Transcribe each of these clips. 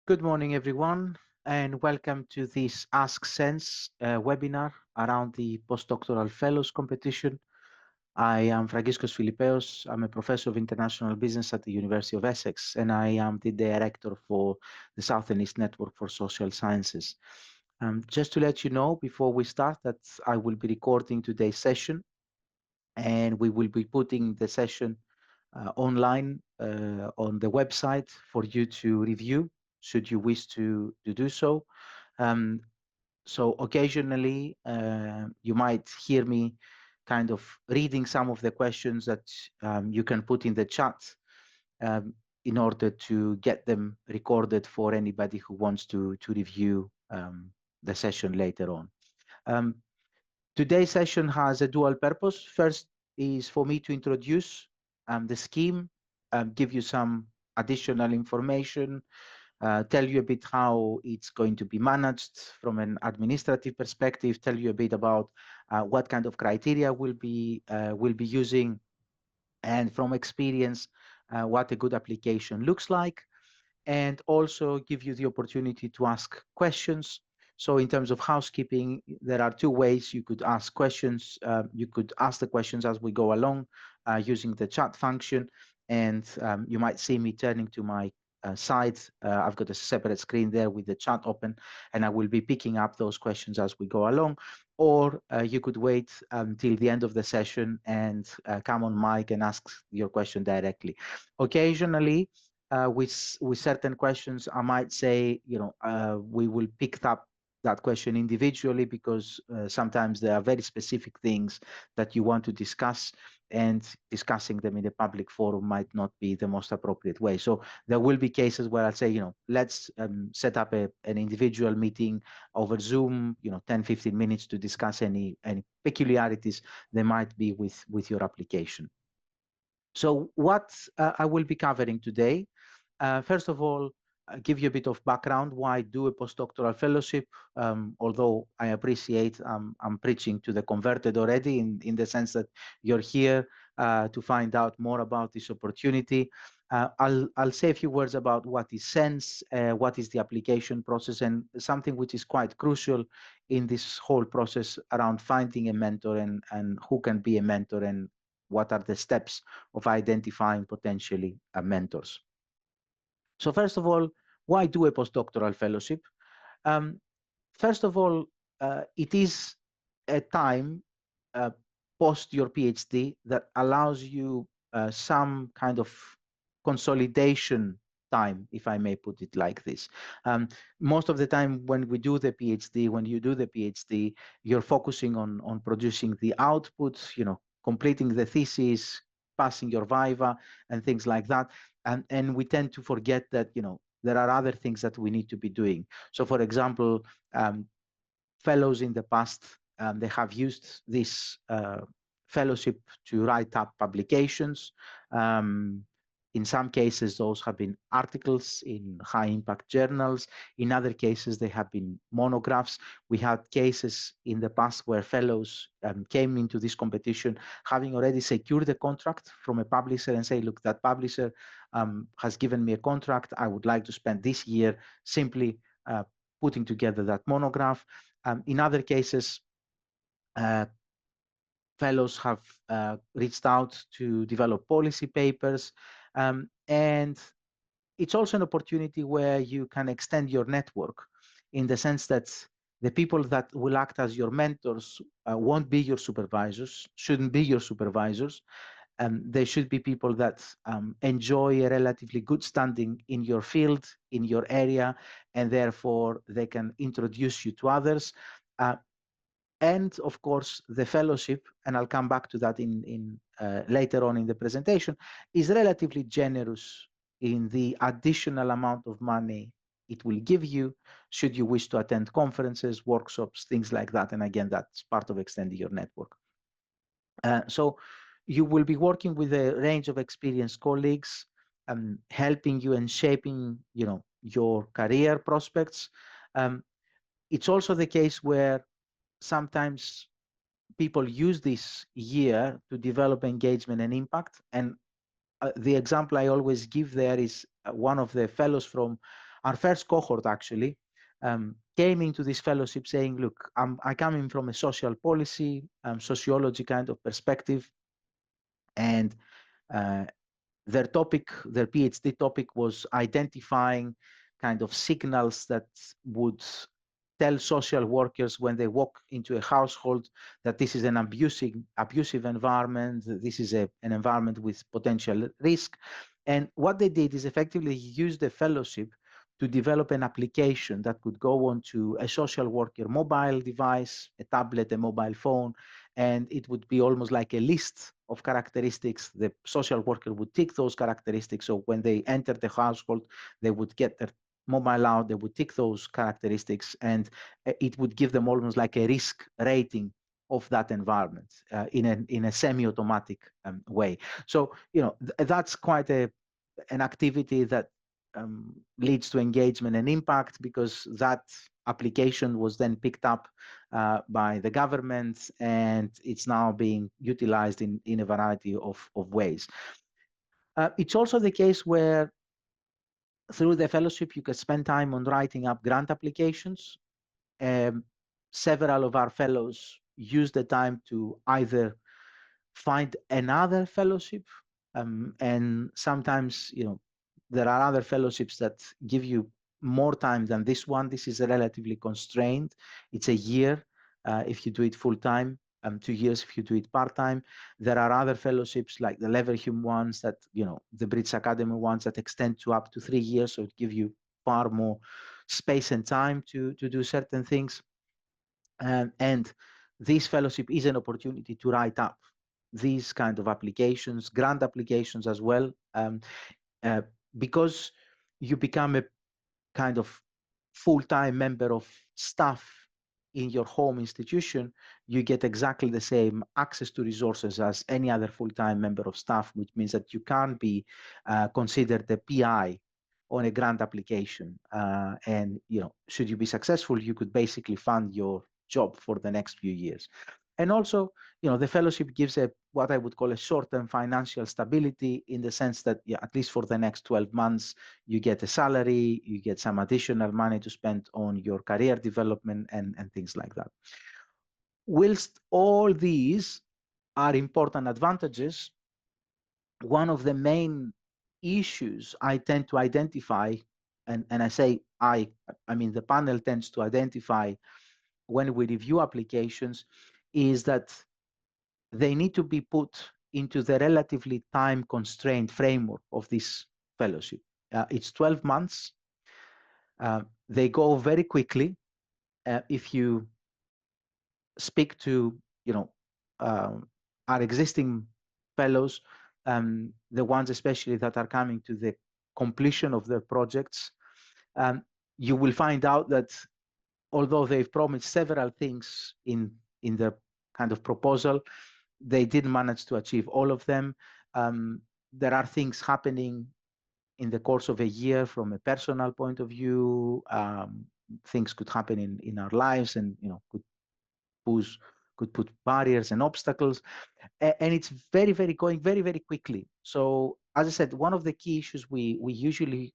Good morning, everyone, and welcome to this Ask SENSS webinar around the postdoctoral fellows competition. I am Fragkiskos Filippaios. I'm a professor of international business at the University of Essex, and I am the director for the South and East Network for Social Sciences. Just to let you know before we start that I will be recording today's session, and we will be putting the session online on the website for you to review should you wish to do so. Um, so occasionally you might hear me kind of reading some of the questions that you can put in the chat um, in order to get them recorded for anybody who wants to review the session later on. Um, Today's session has a dual purpose. First is for me to introduce the scheme, give you some additional information, tell you a bit how it's going to be managed from an administrative perspective, tell you a bit about what kind of criteria we'll be using, and from experience, what a good application looks like, and also give you the opportunity to ask questions. So in terms of housekeeping, there are two ways you could ask questions. You could ask the questions as we go along using the chat function, and you might see me turning to my side. I've got a separate screen there with the chat open, and I will be picking up those questions as we go along. Or you could wait until the end of the session and come on mic and ask your question directly. Occasionally, with certain questions, I might say, we will pick up that question individually because sometimes there are very specific things that you want to discuss, and discussing them in a public forum might not be the most appropriate way. So there will be cases where I'll say, let's set up an individual meeting over Zoom, 10, 15 minutes to discuss any peculiarities there might be with your application. So what I will be covering today, first of all, give you a bit of background why do a postdoctoral fellowship, although I appreciate I'm preaching to the converted already in the sense that you're here to find out more about this opportunity. I'll say a few words about what is SENSS, what is the application process, and something which is quite crucial in this whole process around finding a mentor and who can be a mentor and what are the steps of identifying potentially mentors. So first of all, why do a postdoctoral fellowship? Um, First of all, it is a time uh, post your PhD that allows you some kind of consolidation time, if I may put it like this. Most of the time when we do the PhD, when you do the PhD, you're focusing on producing the output, completing the thesis, passing your viva and things like that. And we tend to forget that, there are other things that we need to be doing. So for example, fellows in the past, they have used this fellowship to write up publications. In some cases, those have been articles in high impact journals. In other cases, they have been monographs. We had cases in the past where fellows came into this competition having already secured a contract from a publisher and say, look, that publisher has given me a contract. I would like to spend this year simply putting together that monograph. In other cases, fellows have reached out to develop policy papers. And it's also an opportunity where you can extend your network in the sense that the people that will act as your mentors won't be your supervisors, shouldn't be your supervisors. They should be people that enjoy a relatively good standing in your field, in your area, and therefore they can introduce you to others. And of course, the fellowship, and I'll come back to that in later on in the presentation, is relatively generous in the additional amount of money it will give you should you wish to attend conferences, workshops, things like that. And again, that's part of extending your network. So you will be working with a range of experienced colleagues, helping you and shaping, your career prospects. It's also the case where sometimes people use this year to develop engagement and impact. And the example I always give there is one of the fellows from our first cohort actually came into this fellowship saying, look, I come in from a social policy, sociology kind of perspective, and uh, their topic, their PhD topic was identifying kind of signals that would tell social workers when they walk into a household that this is an abusive environment, this is an environment with potential risk. And what they did is effectively use the fellowship to develop an application that could go onto a social worker mobile device, a tablet, a mobile phone, and it would be almost like a list of characteristics. The social worker would tick those characteristics. So when they enter the household, they would get their mobile out, they would tick those characteristics, and it would give them almost like a risk rating of that environment in a semi-automatic way. So that's quite an activity that leads to engagement and impact, because that application was then picked up by the government, and it's now being utilized in a variety of ways. It's also the case where through the fellowship you can spend time on writing up grant applications. Several of our fellows use the time to either find another fellowship, and sometimes there are other fellowships that give you more time than this one. This is relatively constrained. It's a year if you do it full time, 2 years if you do it part time. There are other fellowships like the Leverhulme ones that the British Academy ones that extend to up to 3 years, so it gives you far more space and time to do certain things. And this fellowship is an opportunity to write up these kind of applications, grant applications as well, uh, because you become a kind of full-time member of staff in your home institution. You get exactly the same access to resources as any other full-time member of staff, which means that you can't be considered a PI on a grant application. And should you be successful, you could basically fund your job for the next few years. And also, the fellowship gives what I would call a short-term financial stability, in the sense that at least for the next 12 months, you get a salary, you get some additional money to spend on your career development and things like that. Whilst all these are important advantages, one of the main issues I tend to identify, and I say I mean the panel tends to identify when we review applications, is that they need to be put into the relatively time constrained framework of this fellowship. It's 12 months. They go very quickly. If you speak to our existing fellows, the ones especially that are coming to the completion of their projects, you will find out that although they've promised several things in their kind of proposal, they didn't manage to achieve all of them. There are things happening in the course of a year from a personal point of view. Things could happen in our lives, and could put barriers and obstacles, and it's going very quickly. So as I said, one of the key issues we usually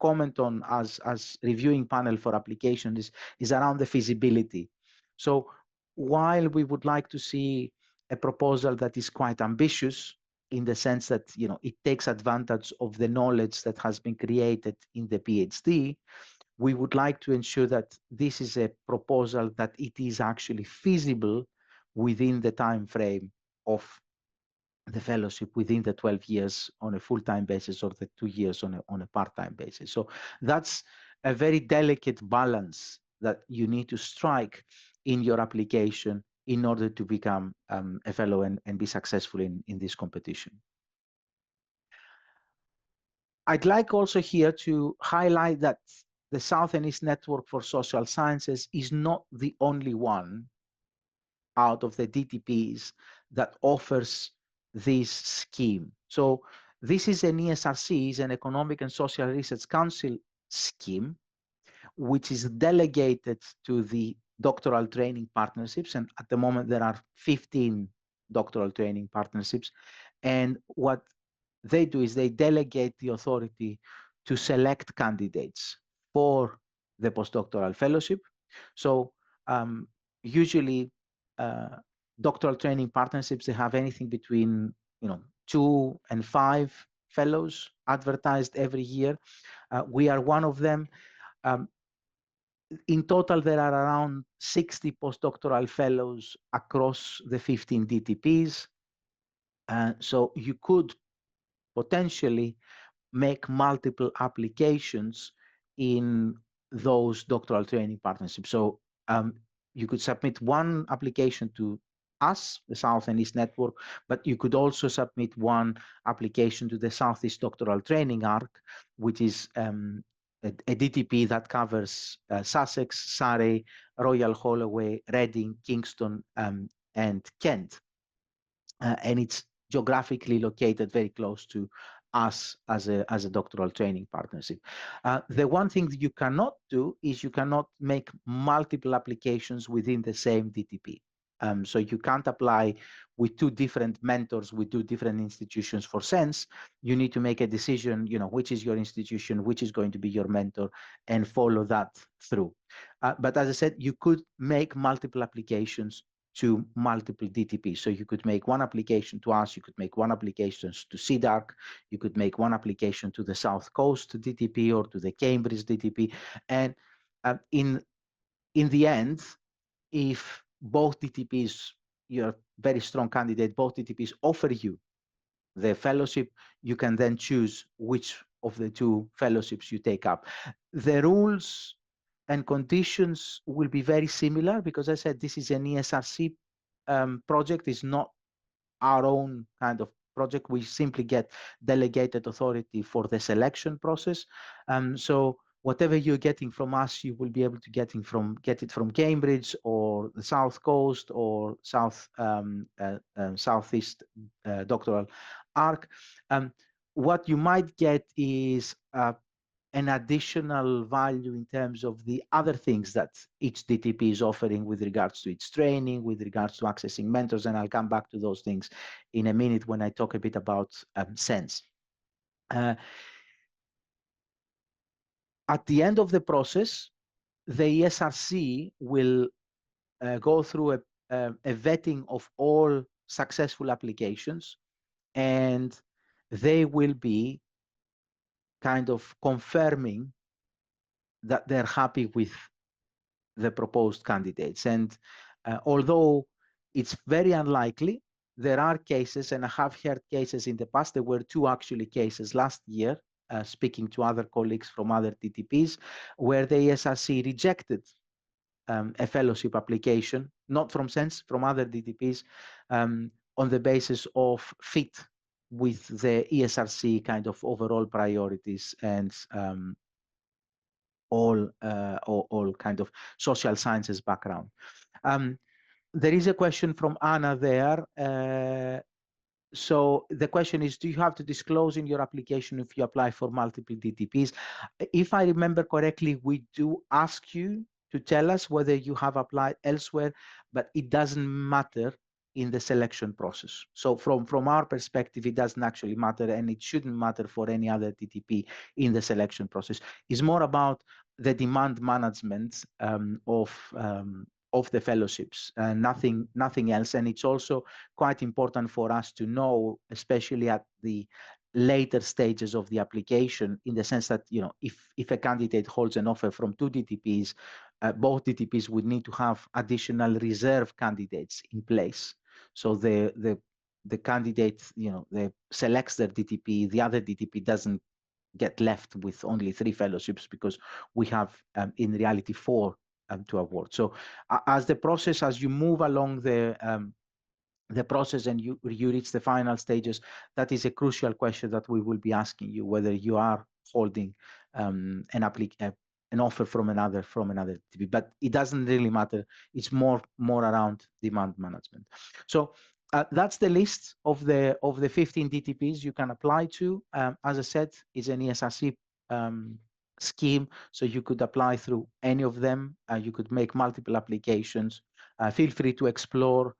comment on as reviewing panel for application is around the feasibility. So while we would like to see a proposal that is quite ambitious, in the sense that it takes advantage of the knowledge that has been created in the PhD, we would like to ensure that this is a proposal that it is actually feasible within the time frame of the fellowship, within the 12 years on a full-time basis, or the 2 years on a part-time basis. So that's a very delicate balance that you need to strike in your application in order to become a fellow and be successful in this competition. I'd like also here to highlight that the South and East Network for Social Sciences is not the only one out of the DTPs that offers this scheme. So this is an ESRC, is an Economic and Social Research Council scheme, which is delegated to the doctoral training partnerships. And at the moment, there are 15 doctoral training partnerships. And what they do is they delegate the authority to select candidates for the postdoctoral fellowship. So usually doctoral training partnerships, they have anything between 2 and 5 fellows advertised every year. We are one of them. In total, there are around 60 postdoctoral fellows across the 15 DTPs. So you could potentially make multiple applications in those doctoral training partnerships. So you could submit one application to us, the South and East Network, but you could also submit one application to the Southeast Doctoral Training Arc, which is a DTP that covers Sussex, Surrey, Royal Holloway, Reading, Kingston, and Kent. And it's geographically located very close to us as a doctoral training partnership. The one thing that you cannot do is you cannot make multiple applications within the same DTP. So you can't apply with 2 different mentors with 2 different institutions for SENSS. You need to make a decision, which is your institution, which is going to be your mentor, and follow that through. But as I said, you could make multiple applications to multiple DTPs. So you could make one application to us, you could make one application to CDARC, you could make one application to the South Coast DTP or to the Cambridge DTP. And in the end, if both DTPs, you're a very strong candidate, both DTPs offer you the fellowship, you can then choose which of the 2 fellowships you take up. The rules and conditions will be very similar because I said this is an ESRC project, is not our own kind of project. We simply get delegated authority for the selection process. So whatever you're getting from us, you will be able to get it from Cambridge or the South Coast or Southeast Doctoral Arc. What you might get is an additional value in terms of the other things that each DTP is offering with regards to its training, with regards to accessing mentors, and I'll come back to those things in a minute when I talk a bit about SENSS. At the end of the process, the ESRC will go through a vetting of all successful applications, and they will be kind of confirming that they're happy with the proposed candidates. And although it's very unlikely, there are cases, and I have heard cases in the past. There were 2 actually cases last year, speaking to other colleagues from other DTPs, where the ESRC rejected a fellowship application, not from SENSS, from other DTPs, on the basis of fit with the ESRC kind of overall priorities and all kind of social sciences background. There is a question from Anna there. So the question is, do you have to disclose in your application if you apply for multiple DTPs? If I remember correctly, we do ask you to tell us whether you have applied elsewhere, but it doesn't matter in the selection process. So from our perspective, it doesn't actually matter, and it shouldn't matter for any other DTP in the selection process. It's more about the demand management of the fellowships, nothing else. And it's also quite important for us to know, especially at the later stages of the application, in the sense that if a candidate holds an offer from 2 DTPs, both DTPs would need to have additional reserve candidates in place. So the candidate selects their DTP, the other DTP doesn't get left with only 3 fellowships, because we have in reality 4 to award. So as you move along the process and you reach the final stages, that is a crucial question that we will be asking you, whether you are holding an offer from another DTP. But it doesn't really matter. It's more around demand management. So that's the list of the 15 DTPs you can apply to. As I said, it's an ESRC scheme, so you could apply through any of them. You could make multiple applications. Feel free to explore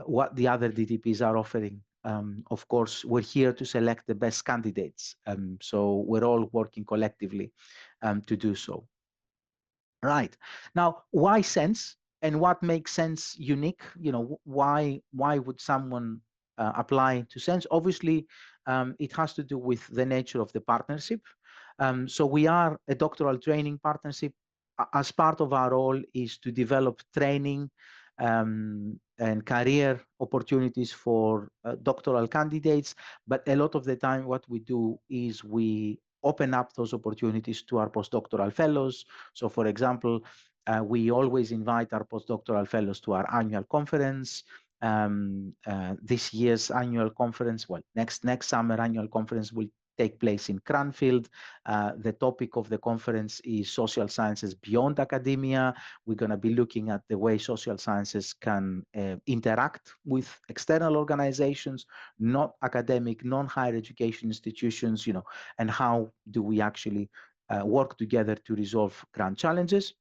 what the other DTPs are offering of course, we're here to select the best candidates. So we're all working collectively to do so. Right. Now, why SENSS and what makes SENSS unique? Why would someone apply to SENSS? Obviously, it has to do with the nature of the partnership. So we are a doctoral training partnership. As part of our role is to develop training and career opportunities for doctoral candidates. But a lot of the time, what we do is we open up those opportunities to our postdoctoral fellows. So, for example, we always invite our postdoctoral fellows to our annual conference. This year's annual conference, well, next summer annual conference will take place in Cranfield. The topic of the conference is social sciences beyond academia. We're going to be looking at the way social sciences can interact with external organizations, not academic, non-higher education institutions, and how do we actually work together to resolve grand challenges.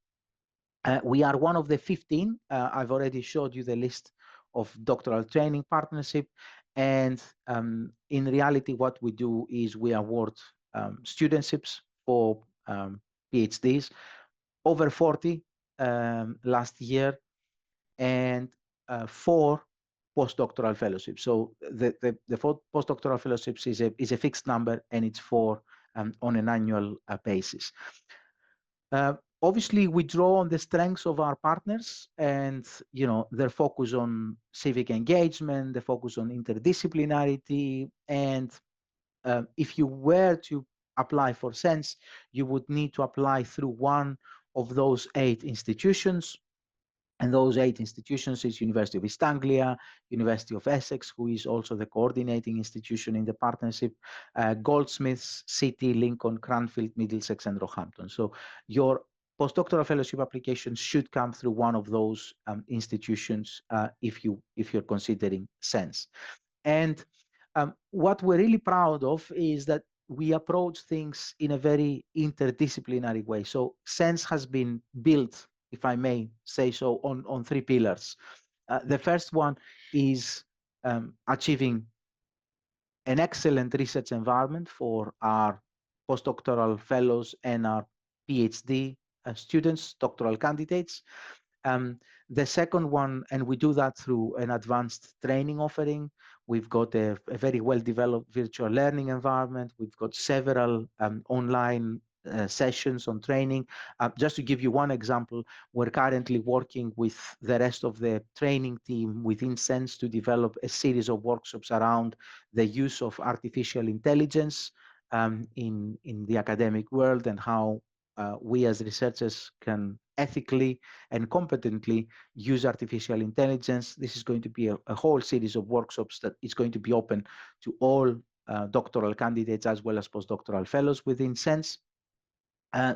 We are one of the 15. I've already showed you the list of doctoral training partnership. And in reality, what we do is we award studentships for PhDs, over 40 last year, and 4 postdoctoral fellowships. So the 4 postdoctoral fellowships is a fixed number, and it's 4 on an annual basis. Obviously, we draw on the strengths of our partners and their focus on civic engagement, the focus on interdisciplinarity. And if you were to apply for SENSS, you would need to apply through one of those 8 institutions. And those 8 institutions is University of East Anglia, University of Essex, who is also the coordinating institution in the partnership, Goldsmiths, City, Lincoln, Cranfield, Middlesex, and Roehampton. So your postdoctoral fellowship application should come through one of those institutions if you're considering SENSS. And what we're really proud of is that we approach things in a very interdisciplinary way. So SENSS has been built, if I may say so, on 3 pillars. The first one is achieving an excellent research environment for our postdoctoral fellows and our PhD students, doctoral candidates. The second one, and we do that through an advanced training offering. We've got a very well-developed virtual learning environment. We've got several online sessions on training. Just to give you one example, we're currently working with the rest of the training team within SENSS to develop a series of workshops around the use of artificial intelligence in the academic world, and how we as researchers can ethically and competently use artificial intelligence. This is going to be a whole series of workshops that is going to be open to all doctoral candidates as well as postdoctoral fellows within SENSS.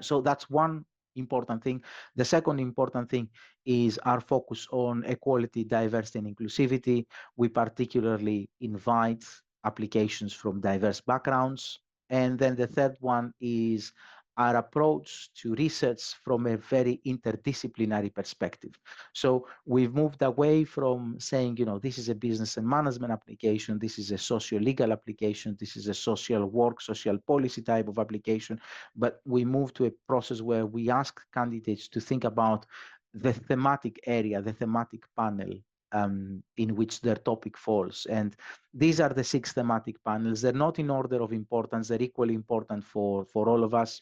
So that's one important thing. The second important thing is our focus on equality, diversity, and inclusivity. We particularly invite applications from diverse backgrounds. And then the third one is our approach to research from a very interdisciplinary perspective. So we've moved away from saying, this is a business and management application, this is a socio-legal application, this is a social work, social policy type of application, but we move to a process where we ask candidates to think about the thematic area, the thematic panel in which their topic falls. And these are the 6 thematic panels. They're not in order of importance. They're equally important for all of us,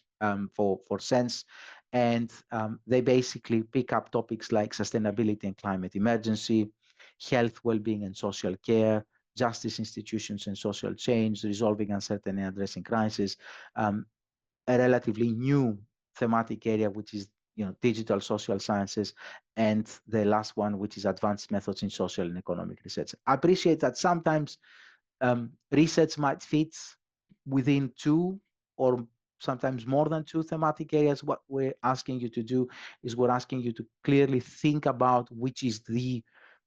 for SENSS. And they basically pick up topics like sustainability and climate emergency, health, well-being and social care, justice institutions and social change, resolving uncertainty and addressing crisis, a relatively new thematic area, which is digital social sciences, and the last one, which is advanced methods in social and economic research. I appreciate that sometimes research might fit within 2 or sometimes more than 2 thematic areas. What we're asking you to do is we're asking you to clearly think about which is the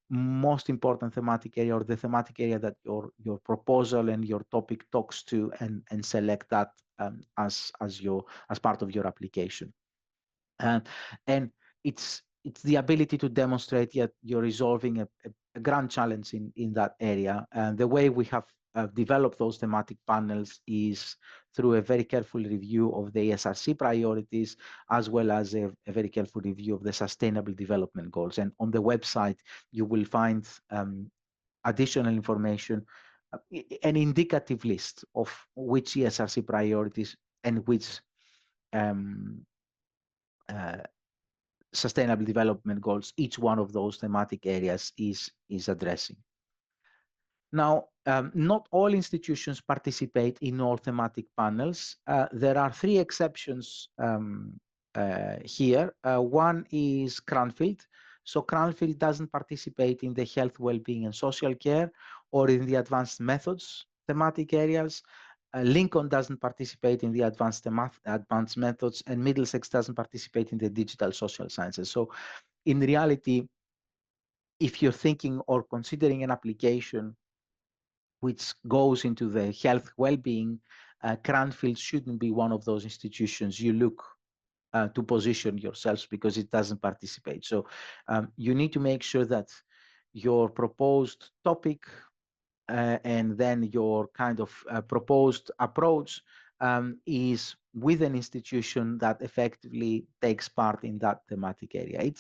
most important thematic area, or the thematic area that your proposal and your topic talks to, and select that as part of your application. And it's it's the ability to demonstrate that you're resolving a grand challenge in that area. And the way we have developed those thematic panels is through a very careful review of the ESRC priorities, as well as a very careful review of the Sustainable Development Goals. And on the website, you will find additional information, an indicative list of which ESRC priorities and which um, uh, sustainable development goals each one of those thematic areas is addressing. Now, not all institutions participate in all thematic panels. There are three exceptions here. One is Cranfield. So Cranfield doesn't participate in the health, well-being, and social care or in the advanced methods thematic areas. Lincoln doesn't participate in the advanced methods, and Middlesex doesn't participate in the digital social sciences. So in reality, if you're thinking or considering an application which goes into the health well-being, Cranfield shouldn't be one of those institutions you look to position yourselves because it doesn't participate. So you need to make sure that your proposed topic and then your kind of proposed approach is with an institution that effectively takes part in that thematic area.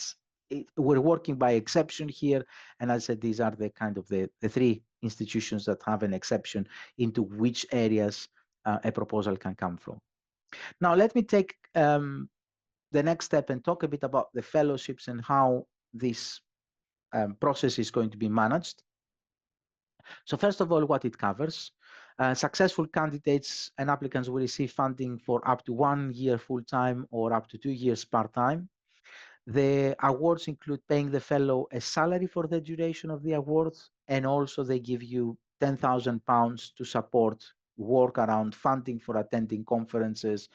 We're working by exception here, and as I said, these are the kind of the three institutions that have an exception into which areas a proposal can come from. Now, let me take the next step and talk a bit about the fellowships and how this process is going to be managed. So first of all, what it covers. Successful candidates and applicants will receive funding for up to 1 year full-time or up to 2 years part-time. The awards include paying the fellow a salary for the duration of the awards, and also they give you £10,000 to support work around funding for attending conferences,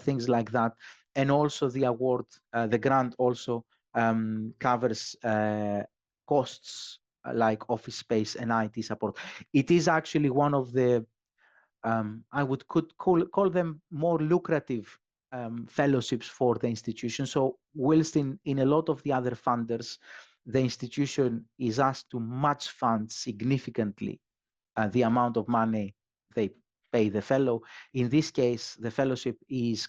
things like that. And also the award, the grant also covers costs like office space and IT support. It is actually one of the, could call them more lucrative fellowships for the institution. So whilst in a lot of the other funders, the institution is asked to match fund significantly the amount of money they pay the fellow. In this case, the fellowship is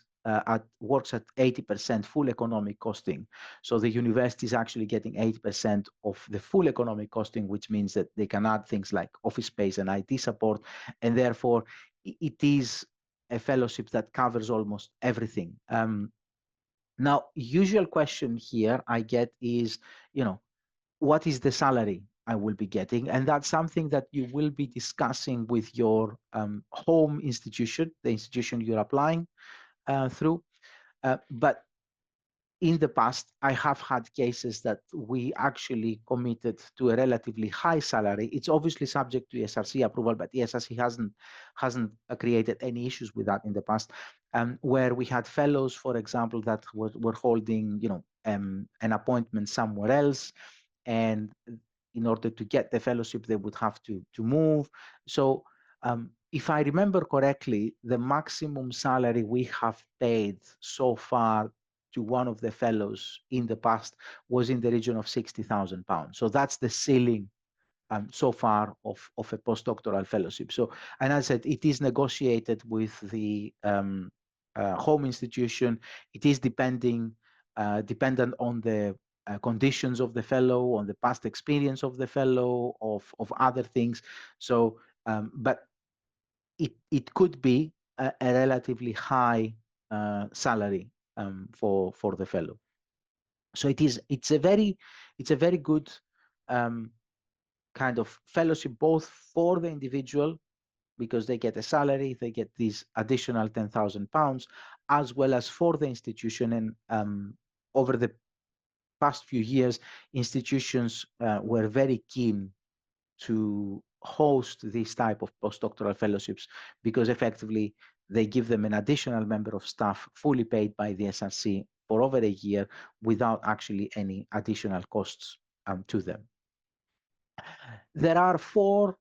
works at 80% full economic costing. So the university is actually getting 80% of the full economic costing, which means that they can add things like office space and IT support. And therefore, it is a fellowship that covers almost everything. Now, usual question here I get is, what is the salary I will be getting? And that's something that you will be discussing with your home institution, the institution you're applying through. But in the past, I have had cases that we actually committed to a relatively high salary. It's obviously subject to ESRC approval, but ESRC hasn't created any issues with that in the past. Where we had fellows, for example, that were holding, an appointment somewhere else, and in order to get the fellowship, they would have to move. So if I remember correctly, the maximum salary we have paid so far to one of the fellows in the past was in the region of £60,000. So that's the ceiling so far of a postdoctoral fellowship. So, and as I said, it is negotiated with the home institution. It is dependent on the conditions of the fellow, on the past experience of the fellow, of other things. So, but it could be a relatively high salary for the fellow. So it's a very good kind of fellowship, both for the individual, because they get a salary, they get these additional £10,000, as well as for the institution. And over the past few years, institutions were very keen to host this type of postdoctoral fellowships because effectively they give them an additional member of staff fully paid by the SRC for over a year without actually any additional costs to them. There are 4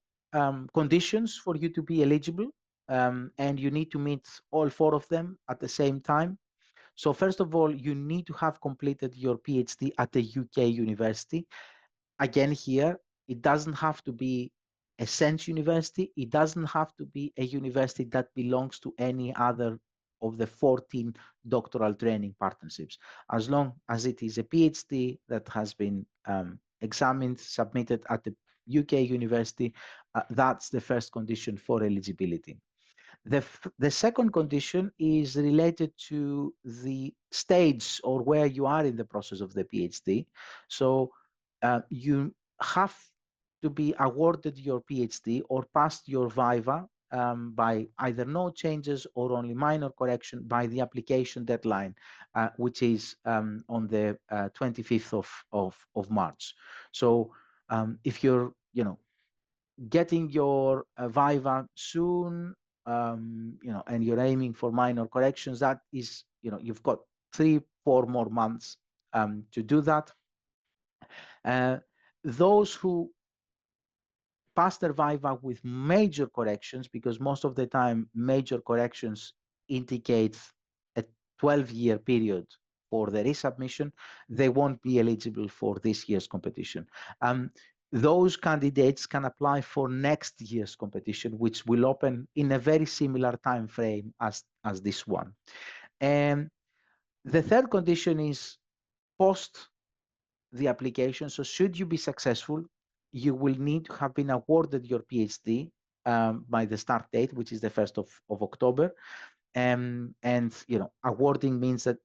conditions for you to be eligible, and you need to meet all 4 of them at the same time. So first of all, you need to have completed your PhD at a UK university. Again, here, it doesn't have to be a SENSS university. It doesn't have to be a university that belongs to any other of the 14 doctoral training partnerships. As long as it is a PhD that has been examined, submitted at the UK university, that's the first condition for eligibility. The second condition is related to the stage or where you are in the process of the PhD. So you have to be awarded your PhD or passed your viva by either no changes or only minor correction by the application deadline, which is on the 25th of March. So if you're, getting your viva soon, and you're aiming for minor corrections, that is, you've got 3-4 more months to do that. Those who pass their viva with major corrections, because most of the time major corrections indicate a 12-year period for the resubmission, they won't be eligible for this year's competition. Those candidates can apply for next year's competition, which will open in a very similar time frame as this one. And the third condition is post the application. So should you be successful, you will need to have been awarded your PhD by the start date, which is the 1st of October. And awarding means that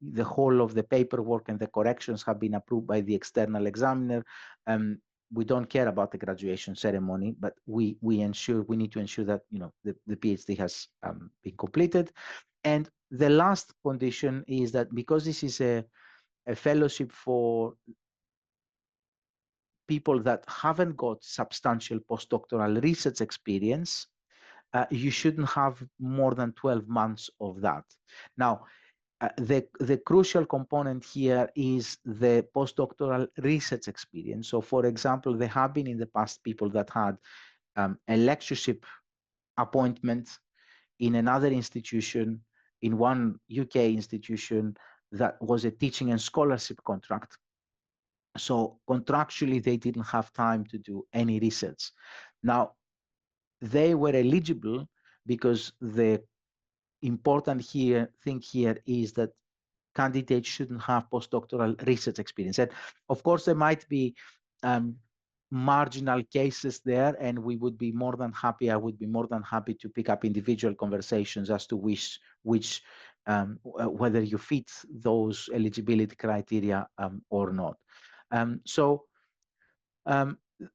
the whole of the paperwork and the corrections have been approved by the external examiner. We don't care about the graduation ceremony, but we need to ensure that the PhD has been completed. And the last condition is that because this is a fellowship for people that haven't got substantial postdoctoral research experience, you shouldn't have more than 12 months of that. Now, the crucial component here is the postdoctoral research experience. So, for example, there have been in the past people that had a lectureship appointment in another institution, in one UK institution that was a teaching and scholarship contract. So contractually, they didn't have time to do any research. Now, they were eligible because the important thing here is that candidates shouldn't have postdoctoral research experience. And of course, there might be marginal cases there, and we would be more than happy. I would be more than happy to pick up individual conversations as to which whether you fit those eligibility criteria or not. So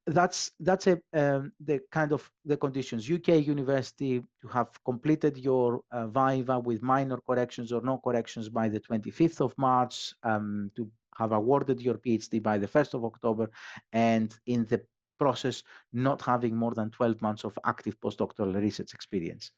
that's the kind of the conditions. UK university to have completed your viva with minor corrections or no corrections by the 25th of March, to have awarded your PhD by the 1st of October, and in the process not having more than 12 months of active postdoctoral research experience.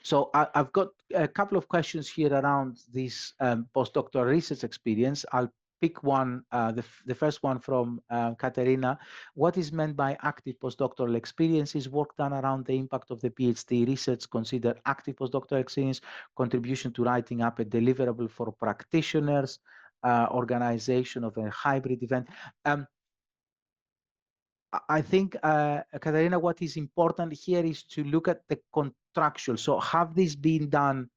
So I've got a couple of questions here around this postdoctoral research experience. I'll pick one, the first one from Katerina. What is meant by active postdoctoral experience? Is work done around the impact of the PhD research considered active postdoctoral experience, contribution to writing up a deliverable for practitioners, organization of a hybrid event? I think, Katarina, what is important here is to look at the contractual. So have this been done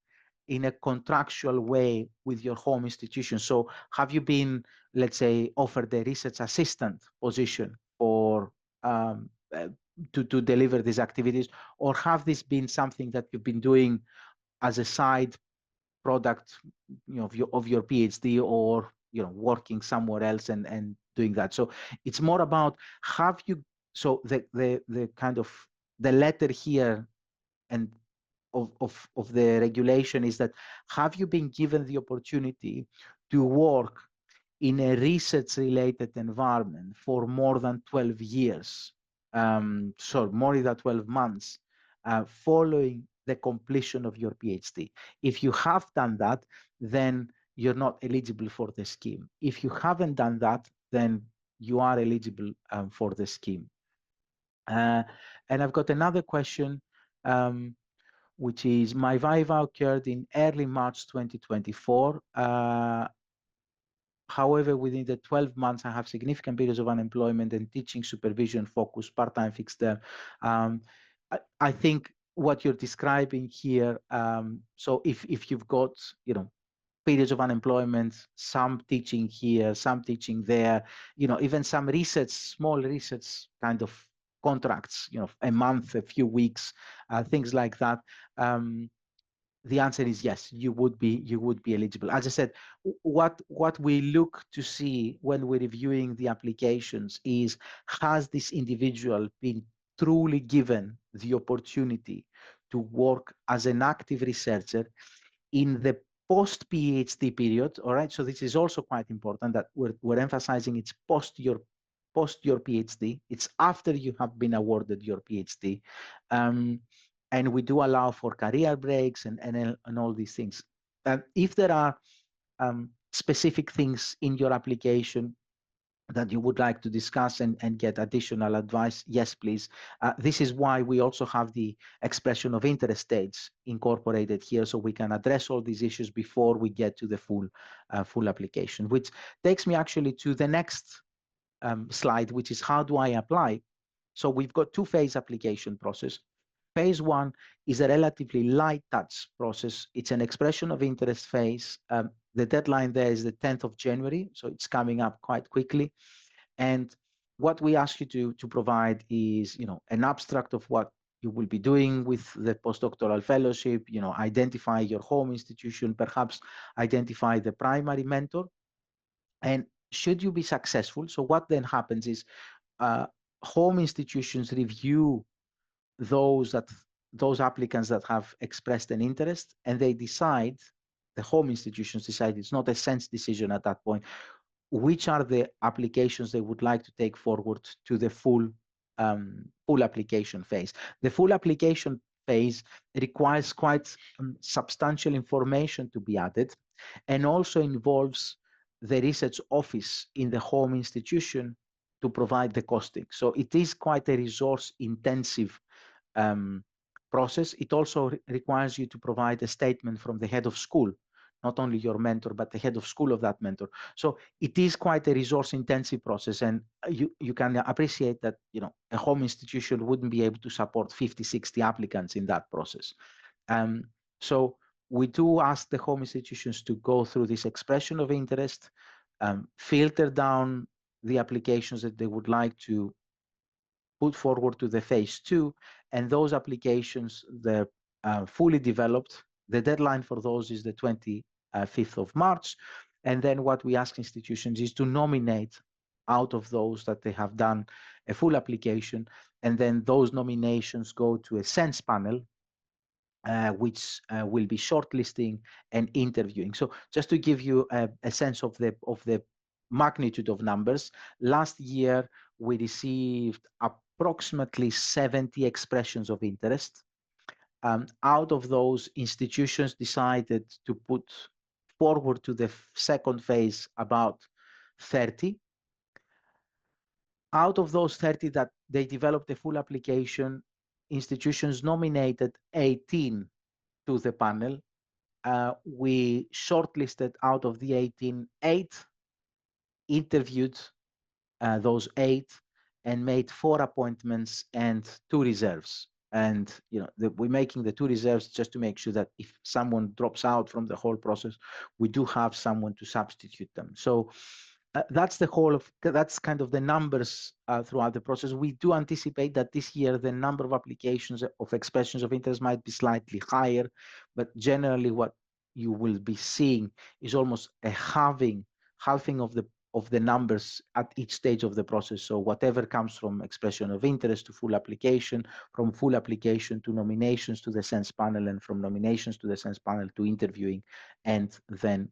in a contractual way with your home institution? So have you been, let's say, offered a research assistant position for to deliver these activities, or have this been something that you've been doing as a side product, of your PhD, or working somewhere else and doing that? So it's more about, have you, so the kind of the letter here and of the regulation is that, have you been given the opportunity to work in a research related environment for more than 12 years, so more than 12 months, following the completion of your PhD? If you have done that, then you're not eligible for the scheme. If you haven't done that, then you are eligible for the scheme. And I've got another question. which is my viva occurred in early March 2024. However, within the 12 months, I have significant periods of unemployment and teaching supervision focus, part-time fixed term. I think what you're describing here, so if you've got, periods of unemployment, some teaching here, some teaching there, even some research, small research kind of contracts, a month, a few weeks, things like that. The answer is yes, you would be eligible. As I said, what we look to see when we're reviewing the applications is, has this individual been truly given the opportunity to work as an active researcher in the post PhD period? All right, so this is also quite important that we're emphasizing it's post your PhD. It's after you have been awarded your PhD. And we do allow for career breaks and all these things. If there are specific things in your application that you would like to discuss and get additional advice, yes, please. This is why we also have the expression of interest stage incorporated here, so we can address all these issues before we get to the full application, which takes me actually to the next slide, which is how do I apply? So we've got two-phase application process. Phase one is a relatively light touch process. It's an expression of interest phase. The deadline there is the 10th of January, so it's coming up quite quickly. And what we ask you to provide is, an abstract of what you will be doing with the postdoctoral fellowship, identify your home institution, perhaps identify the primary mentor. And should you be successful, so what then happens is home institutions review those applicants that have expressed an interest, and they decide, the home institutions decide, it's not a SENSS decision at that point, which are the applications they would like to take forward to the full application phase. The full application phase requires quite substantial information to be added, and also involves the research office in the home institution to provide the costing. So it is quite a resource intensive process. It also requires you to provide a statement from the head of school, not only your mentor, but the head of school of that mentor. So it is quite a resource intensive process, and you can appreciate that, a home institution wouldn't be able to support 50, 60 applicants in that process. So we do ask the home institutions to go through this expression of interest, filter down the applications that they would like to put forward to the phase two, and those applications, they're fully developed. The deadline for those is the 25th of March. And then what we ask institutions is to nominate out of those that they have done a full application, and then those nominations go to a SENSS panel, which will be shortlisting and interviewing. So just to give you a sense of the magnitude of numbers, last year we received approximately 70 expressions of interest. Out of those, institutions decided to put forward to the second phase about 30. Out of those 30 that they developed a full application, institutions nominated 18 to the panel. We shortlisted out of the 18, 8, interviewed those 8, and made 4 appointments and 2 reserves. And we're making the 2 reserves just to make sure that if someone drops out from the whole process, we do have someone to substitute them. So that's kind of the numbers throughout the process. We do anticipate that this year the number of applications of expressions of interest might be slightly higher, but generally what you will be seeing is almost a halving of the numbers at each stage of the process. So whatever comes from expression of interest to full application, from full application to nominations to the SENSS panel, and from nominations to the SENSS panel to interviewing, and then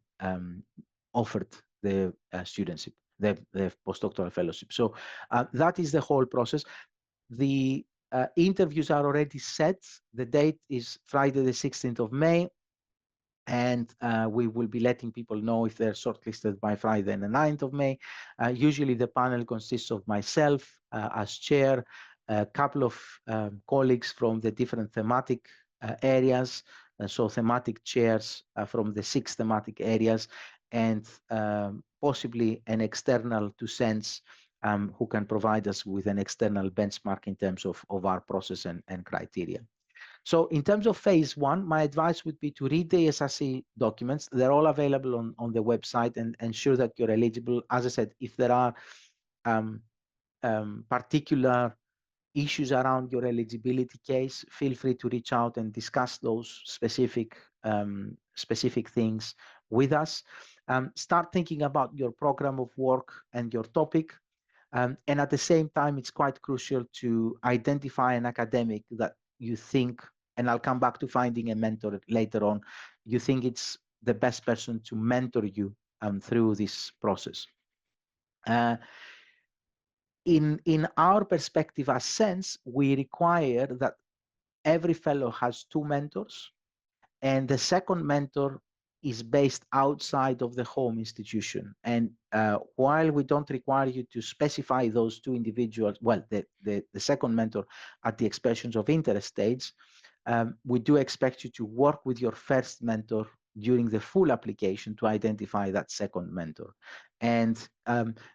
offered the studentship, the postdoctoral fellowship. So that is the whole process. The interviews are already set. The date is Friday, the 16th of May. And we will be letting people know if they're shortlisted by Friday, the 9th of May. Usually the panel consists of myself as chair, a couple of colleagues from the different thematic areas, so thematic chairs from the 6 thematic areas, and possibly an external to SENSS who can provide us with an external benchmark in terms of our process and criteria. So in terms of phase 1, my advice would be to read the SRC documents. They're all available on the website, and ensure that you're eligible. As I said, if there are particular issues around your eligibility case, feel free to reach out and discuss those specific things with us. Start thinking about your program of work and your topic. And at the same time, it's quite crucial to identify an academic that you think, and I'll come back to finding a mentor later on, you think it's the best person to mentor you through this process. In our perspective as SENSS, we require that every fellow has 2 mentors, and the second mentor is based outside of the home institution. And while we don't require you to specify those 2 individuals, well, the second mentor at the expressions of interest stage, we do expect you to work with your first mentor during the full application to identify that second mentor. And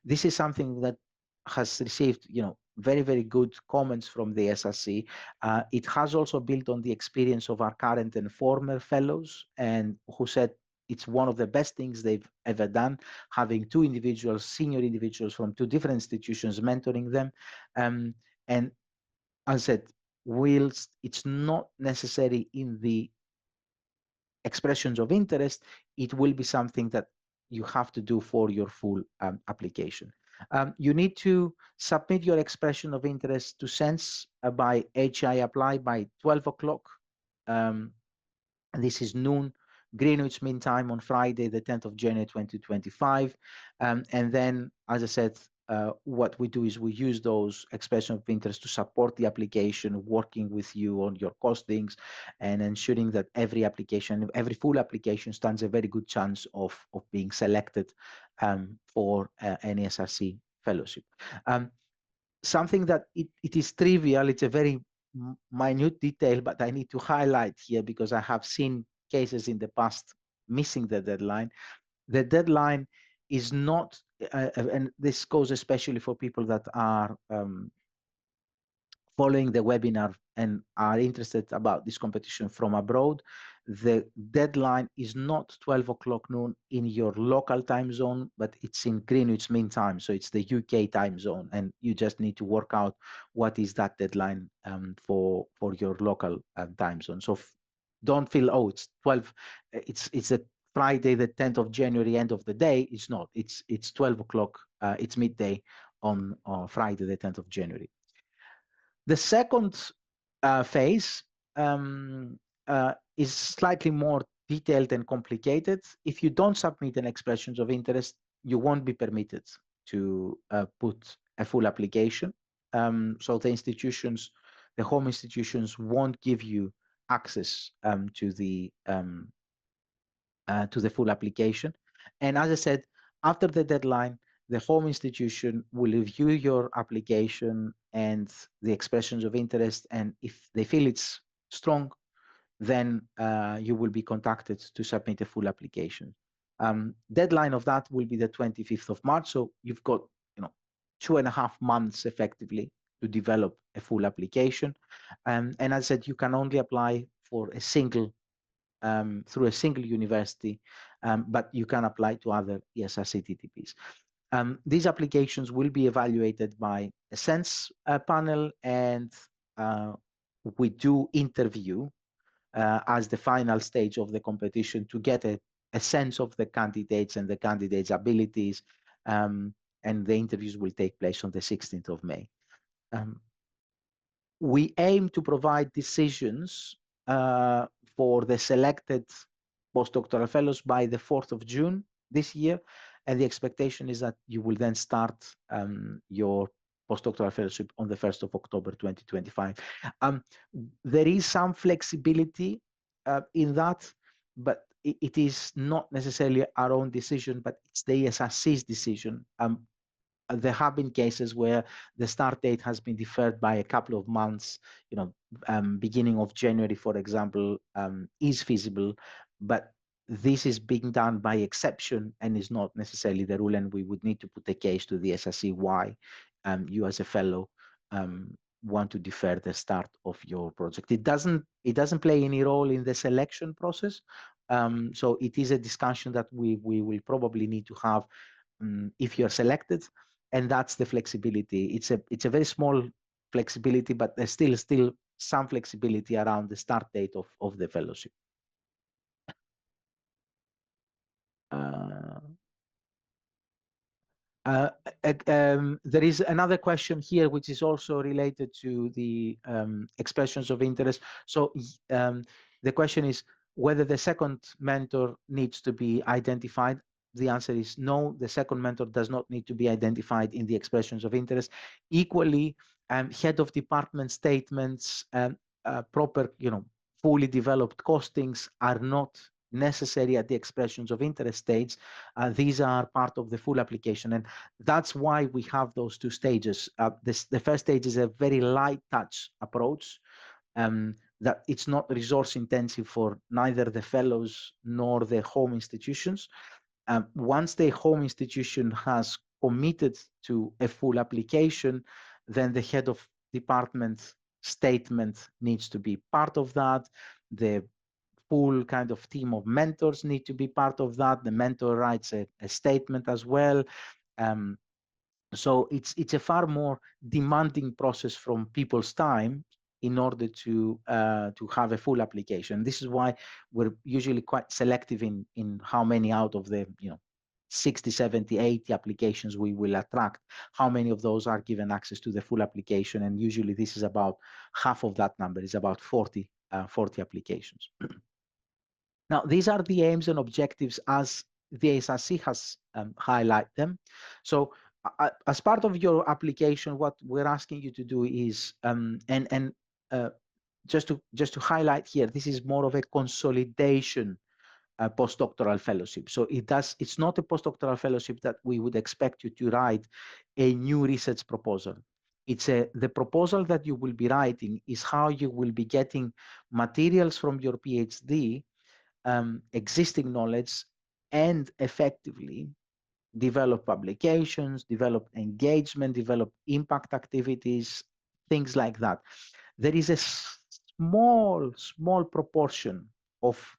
this is something that has received, very, very good comments from the SRC. It has also built on the experience of our current and former fellows, and who said it's one of the best things they've ever done, having 2 individuals, senior individuals from 2 different institutions mentoring them. And as I said, whilst it's not necessary in the expressions of interest, it will be something that you have to do for your full application. You need to submit your expression of interest to SENSS by HI apply by 12 o'clock. This is noon Greenwich Mean Time on Friday, the 10th of January, 2025. And then, as I said, what we do is we use those expressions of interest to support the application, working with you on your costings and ensuring that every full application stands a very good chance of being selected for an SRC fellowship. Something that it is trivial, it's a very minute detail, but I need to highlight here because I have seen cases in the past missing the deadline. The deadline is not, and this goes especially for people that are following the webinar and are interested about this competition from abroad. The deadline is not 12 o'clock noon in your local time zone, but it's in Greenwich Mean Time. So it's the UK time zone, and you just need to work out what is that deadline for your local time zone. So don't feel, oh, it's 12, it's a Friday, the 10th of January, end of the day. It's not, it's 12 o'clock, it's midday on Friday, the 10th of January. The second phase is slightly more detailed and complicated. If you don't submit an expressions of interest, you won't be permitted to put a full application. So the home institutions won't give you access to the full application. And as I said, after the deadline, the home institution will review your application and the expressions of interest, and if they feel it's strong, then you will be contacted to submit a full application. Deadline of that will be the 25th of March, so you've got 2.5 months effectively to develop a full application. And as I said, you can only apply for a single through a single university, but you can apply to other ESRC TTPs. These applications will be evaluated by a SENSS panel, and we do interview as the final stage of the competition to get a sense of the candidates and the candidates' abilities, and the interviews will take place on the 16th of May. We aim to provide decisions for the selected postdoctoral fellows by the 4th of June this year, and the expectation is that you will then start your postdoctoral fellowship on the 1st of October 2025. There is some flexibility in that, but it is not necessarily our own decision, but it's the ESRC's decision. there have been cases where the start date has been deferred by a couple of months. Beginning of January, for example, is feasible, but this is being done by exception and is not necessarily the rule. And we would need to put a case to the SRC why you, as a fellow, want to defer the start of your project. It doesn't play any role in the selection process. So it is a discussion that we will probably need to have if you're selected, and that's the flexibility. It's a very small flexibility, but there's still some flexibility around the start date of the fellowship. Uh, there is another question here, which is also related to the expressions of interest. So the question is whether the second mentor needs to be identified. The answer is no, the second mentor does not need to be identified in the expressions of interest. Equally, head of department statements and proper, fully developed costings are not necessary at the expressions of interest stage. These are part of the full application, and that's why we have those two stages. The first stage is a very light touch approach, that it's not resource intensive for neither the fellows nor the home institutions. Once the home institution has committed to a full application, then the head of department statement needs to be part of that. The full kind of team of mentors need to be part of that. The mentor writes a statement as well. So it's a far more demanding process from people's time in order to have a full application. This is why we're usually quite selective in how many out of the 60, 70, 80 applications we will attract, how many of those are given access to the full application. And usually this is about half of that number, is about 40 applications. Now, these are the aims and objectives as the SRC has highlighted them. So as part of your application, what we're asking you to do is, just to highlight here, this is more of a consolidation postdoctoral fellowship. So it's not a postdoctoral fellowship that we would expect you to write a new research proposal. The proposal that you will be writing is how you will be getting materials from your PhD, existing knowledge, and effectively develop publications, develop engagement, develop impact activities, things like that. There is a small proportion of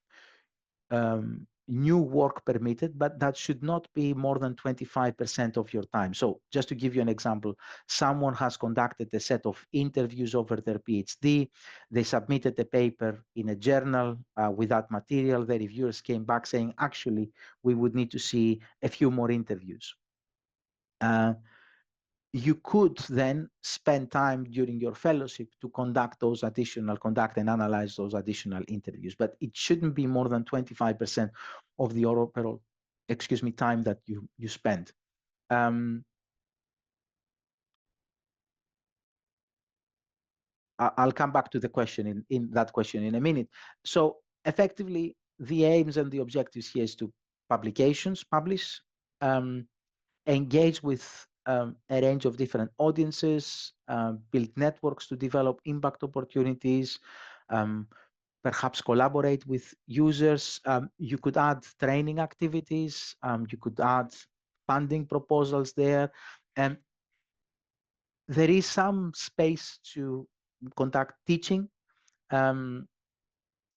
new work permitted, but that should not be more than 25% of your time. So just to give you an example, someone has conducted a set of interviews over their PhD. They submitted a paper in a journal with that material. The reviewers came back saying, actually, we would need to see a few more interviews. You could then spend time during your fellowship to conduct and analyze those additional interviews, but it shouldn't be more than 25% of the overall, time that you spend. I'll come back to the question in that question in a minute. So effectively, the aims and the objectives here is to publish, engage with a range of different audiences, build networks to develop impact opportunities, perhaps collaborate with users. You could add training activities. You could add funding proposals there. And there is some space to conduct teaching. And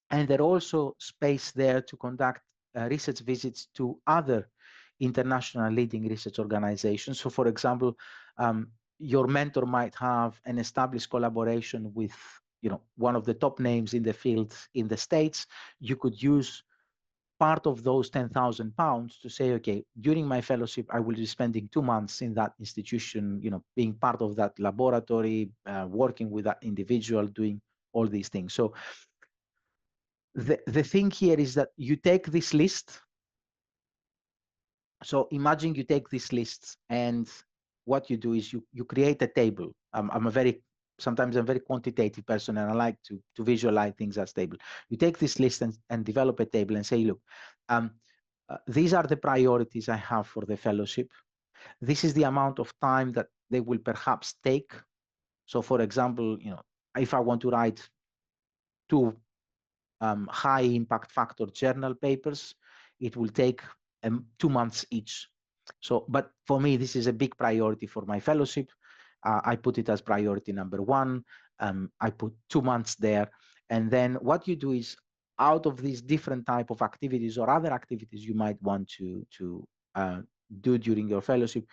there also space there to conduct research visits to other international leading research organizations. So for example, your mentor might have an established collaboration with one of the top names in the field in the States. You could use part of those £10,000 to say, okay, during my fellowship, I will be spending 2 months in that institution, being part of that laboratory, working with that individual, doing all these things. So the thing here is that you take this list. So imagine you take this list, and what you do is you create a table. Sometimes I'm a very quantitative person, and I like to visualize things as table. You take this list and develop a table and say, look, these are the priorities I have for the fellowship. This is the amount of time that they will perhaps take. So for example, if I want to write two high impact factor journal papers, it will take 2 months each. So, but for me, this is a big priority for my fellowship. I put it as priority number one. I put 2 months there. And then what you do is, out of these different type of activities or other activities you might want to do during your fellowship,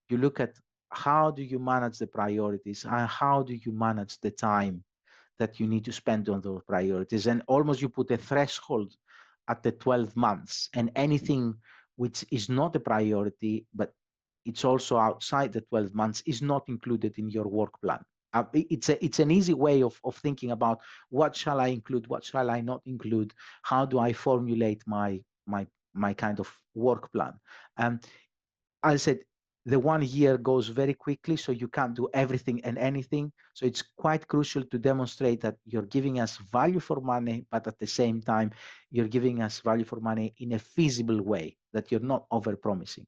you look at how do you manage the priorities and how do you manage the time that you need to spend on those priorities. And almost you put a threshold at the 12 months, and anything which is not a priority, but it's also outside the 12 months, is not included in your work plan. It's an easy way of thinking about what shall I include, what shall I not include, how do I formulate my kind of work plan. I said the 1 year goes very quickly, so you can't do everything and anything. So it's quite crucial to demonstrate that you're giving us value for money, but at the same time, you're giving us value for money in a feasible way, that you're not over-promising.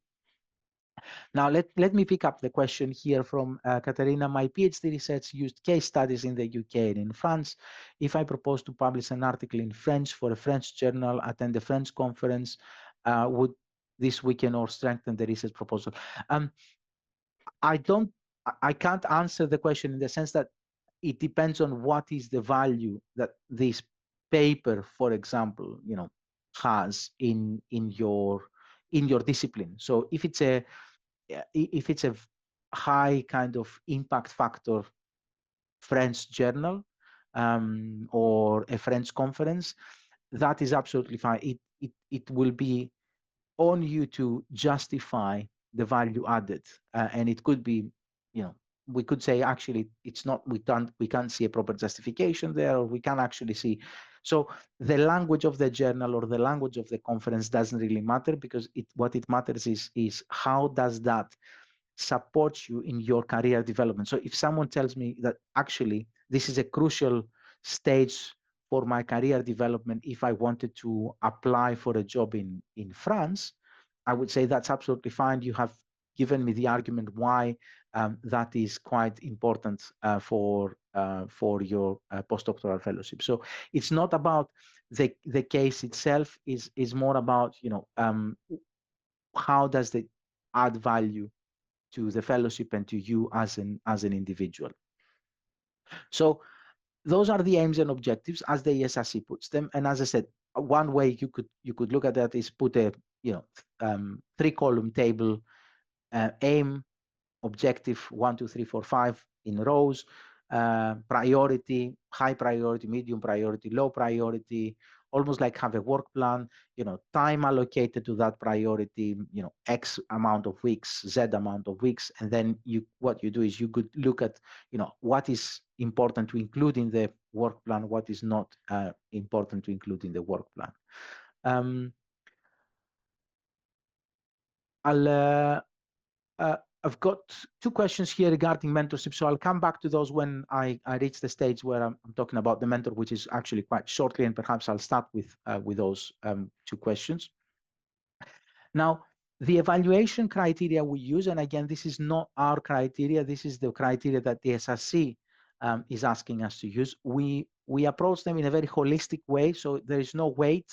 Now, let me pick up the question here from Katerina. My PhD research used case studies in the UK and in France. If I propose to publish an article in French for a French journal, attend a French conference, would this weaken or strengthen the research proposal? I can't answer the question in the sense that it depends on what is the value that this paper, for example, has in your discipline. So if it's a high kind of impact factor French journal or a French conference, that is absolutely fine. It will be on you to justify the value added, and it could be, we could say actually it's not, we can't see a proper justification there, or we can actually see. So the language of the journal or the language of the conference doesn't really matter, because what it matters is how does that support you in your career development. So if someone tells me that actually this is a crucial stage for my career development, if I wanted to apply for a job in France, I would say that's absolutely fine. You have given me the argument why that is quite important for your postdoctoral fellowship. So it's not about the case itself, is more about how does it add value to the fellowship and to you as an individual. So those are the aims and objectives as the ESRC puts them. And as I said, one way you could look at that is put a 3-column table, aim, objective 1, 2, 3, 4, 5 in rows, priority, high priority, medium priority, low priority, almost like have a work plan, time allocated to that priority, X amount of weeks, Z amount of weeks. And then what you do is you could look at, what is important to include in the work plan, what is not important to include in the work plan. I've got 2 questions here regarding mentorship, so I'll come back to those when I reach the stage where I'm talking about the mentor, which is actually quite shortly, and perhaps I'll start with those 2 questions. Now, the evaluation criteria we use, and again, this is not our criteria, this is the criteria that the SRC is asking us to use. We approach them in a very holistic way, so there is no weight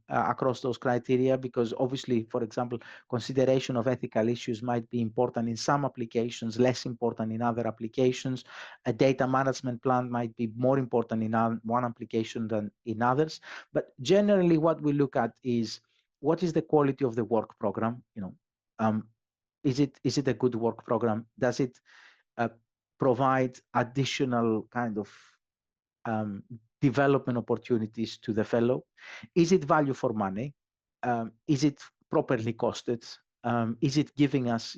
across those criteria, because obviously, for example, consideration of ethical issues might be important in some applications, less important in other applications. A data management plan might be more important in one application than in others. But generally, what we look at is what is the quality of the work program. Is it a good work program? Does it provide additional kind of development opportunities to the fellow? Is it value for money? Is it properly costed? Is it giving us,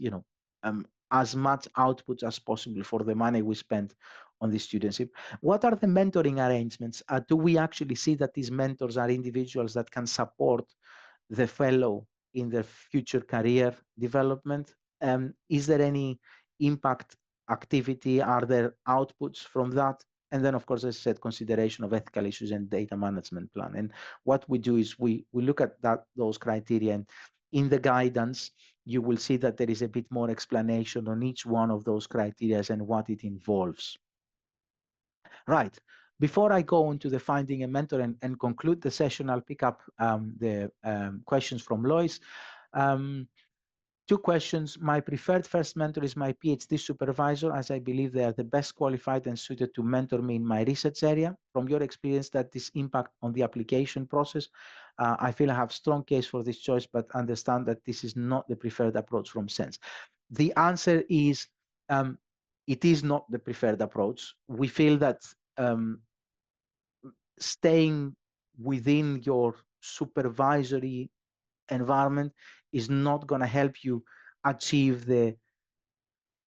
as much output as possible for the money we spend on the studentship? What are the mentoring arrangements? Do we actually see that these mentors are individuals that can support the fellow in their future career development? Is there any impact activity? Are there outputs from that? And then, of course, as I said, consideration of ethical issues and data management plan. And what we do is we look at those criteria, and in the guidance, you will see that there is a bit more explanation on each one of those criteria and what it involves. Right. Before I go into the finding a mentor and conclude the session, I'll pick up the questions from Lois. Two questions. My preferred first mentor is my PhD supervisor, as I believe they are the best qualified and suited to mentor me in my research area. From your experience, that this impact on the application process, I feel I have strong case for this choice, but understand that this is not the preferred approach from SENSS. The answer is, it is not the preferred approach. We feel that staying within your supervisory environment is not going to help you achieve the